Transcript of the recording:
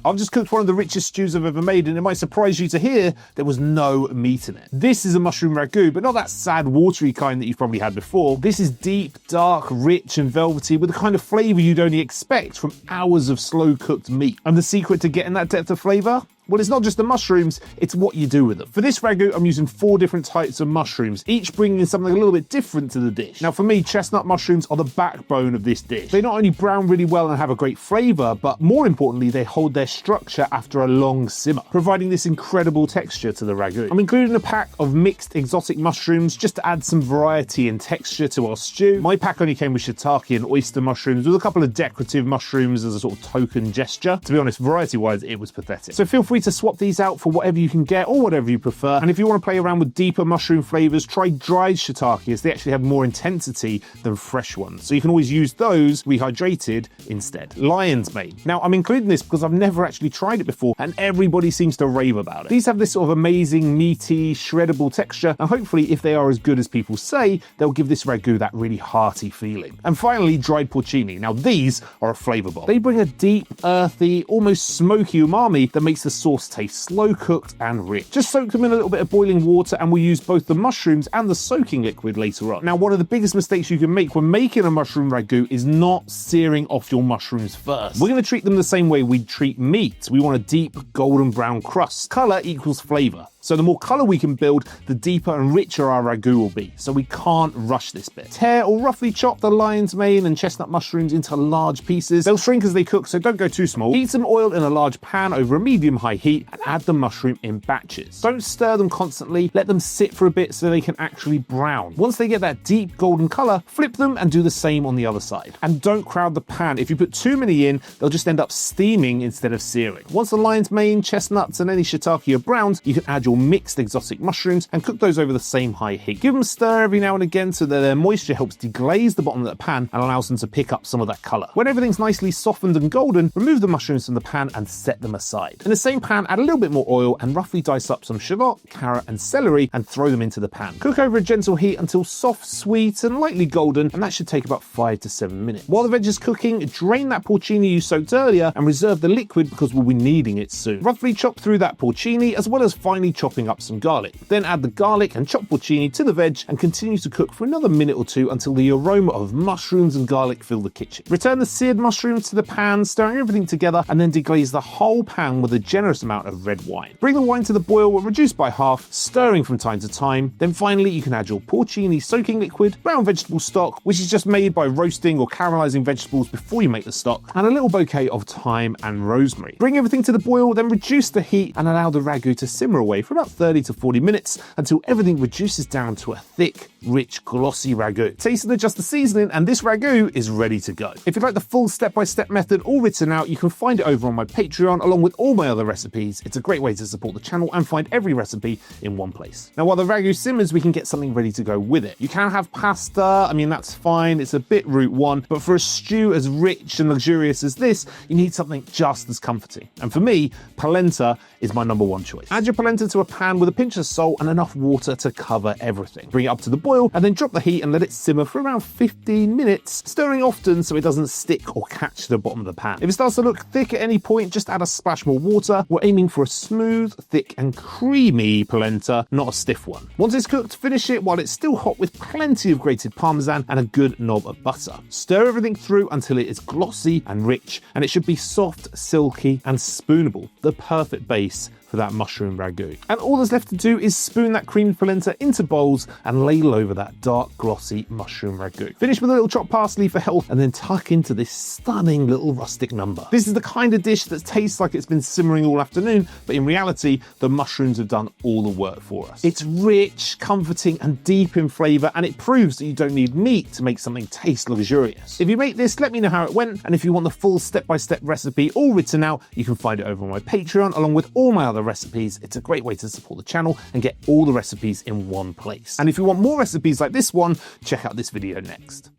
I've just cooked one of the richest stews I've ever made, and it might surprise you to hear there was no meat in it. This is a mushroom ragu, but not that sad watery kind that you've probably had before. This is deep, dark, rich and velvety with the kind of flavour you'd only expect from hours of slow cooked meat. And the secret to getting that depth of flavour? Well, it's not just the mushrooms, it's what you do with them. For this ragu, I'm using 4 different types of mushrooms, each bringing something a little bit different to the dish. Now, for me, chestnut mushrooms are the backbone of this dish. They not only brown really well and have a great flavour, but more importantly, they hold their structure after a long simmer, providing this incredible texture to the ragu. I'm including a pack of mixed exotic mushrooms just to add some variety and texture to our stew. My pack only came with shiitake and oyster mushrooms with a couple of decorative mushrooms as a sort of token gesture. To be honest, variety-wise, it was pathetic. So feel free to swap these out for whatever you can get or whatever you prefer. And if you want to play around with deeper mushroom flavors, try dried shiitake, as they actually have more intensity than fresh ones. So you can always use those rehydrated instead. Lion's mane. Now, I'm including this because I've never actually tried it before and everybody seems to rave about it. These have this sort of amazing, meaty, shreddable texture, and hopefully if they are as good as people say, they'll give this ragu that really hearty feeling. And finally, dried porcini. Now, these are a flavor bomb. They bring a deep, earthy, almost smoky umami that makes the sauce taste slow cooked and rich. Just soak them in a little bit of boiling water and we'll use both the mushrooms and the soaking liquid later on. Now, one of the biggest mistakes you can make when making a mushroom ragu is not searing off your mushrooms first. We're going to treat them the same way we treat meat. We want a deep golden brown crust. Color equals flavor. So the more colour we can build, the deeper and richer our ragu will be. So we can't rush this bit. Tear or roughly chop the lion's mane and chestnut mushrooms into large pieces. They'll shrink as they cook, so don't go too small. Heat some oil in a large pan over a medium-high heat and add the mushroom in batches. Don't stir them constantly. Let them sit for a bit so they can actually brown. Once they get that deep golden colour, flip them and do the same on the other side. And don't crowd the pan. If you put too many in, they'll just end up steaming instead of searing. Once the lion's mane, chestnuts and any shiitake are browned, you can add your mixed exotic mushrooms and cook those over the same high heat. Give them a stir every now and again so that their moisture helps deglaze the bottom of the pan and allows them to pick up some of that colour. When everything's nicely softened and golden, remove the mushrooms from the pan and set them aside. In the same pan, add a little bit more oil and roughly dice up some shallot, carrot and celery and throw them into the pan. Cook over a gentle heat until soft, sweet and lightly golden, and that should take about 5 to 7 minutes. While the veg is cooking, drain that porcini you soaked earlier and reserve the liquid because we'll be needing it soon. Roughly chop through that porcini as well as finely chopping up some garlic. Then add the garlic and chopped porcini to the veg and continue to cook for another minute or two until the aroma of mushrooms and garlic fill the kitchen. Return the seared mushrooms to the pan, stirring everything together, and then deglaze the whole pan with a generous amount of red wine. Bring the wine to the boil, reduce by half, stirring from time to time. Then finally you can add your porcini soaking liquid, brown vegetable stock, which is just made by roasting or caramelizing vegetables before you make the stock, and a little bouquet of thyme and rosemary. Bring everything to the boil, then reduce the heat and allow the ragu to simmer away for about 30 to 40 minutes until everything reduces down to a thick, rich, glossy ragu. Taste and adjust the seasoning and this ragu is ready to go. If you'd like the full step-by-step method all written out, you can find it over on my Patreon along with all my other recipes. It's a great way to support the channel and find every recipe in one place. Now, while the ragu simmers, we can get something ready to go with it. You can have pasta, I mean that's fine, it's a bit route one, but for a stew as rich and luxurious as this, you need something just as comforting. And for me, polenta is my number one choice. Add your polenta to a pan with a pinch of salt and enough water to cover everything. Bring it up to the boil and then drop the heat and let it simmer for around 15 minutes, stirring often so it doesn't stick or catch the bottom of the pan. If it starts to look thick at any point, just add a splash more water. We're aiming for a smooth, thick and creamy polenta, not a stiff one. Once it's cooked, finish it while it's still hot with plenty of grated parmesan and a good knob of butter. Stir everything through until it is glossy and rich, and it should be soft, silky and spoonable, the perfect base for that mushroom ragu. And all there's left to do is spoon that creamed polenta into bowls and ladle over that dark, glossy mushroom ragu. Finish with a little chopped parsley for health and then tuck into this stunning little rustic number. This is the kind of dish that tastes like it's been simmering all afternoon, but in reality, the mushrooms have done all the work for us. It's rich, comforting and deep in flavour, and it proves that you don't need meat to make something taste luxurious. If you make this, let me know how it went, and if you want the full step-by-step recipe all written out, you can find it over on my Patreon along with all my other recipes. It's a great way to support the channel and get all the recipes in one place. And if you want more recipes like this one, check out this video next.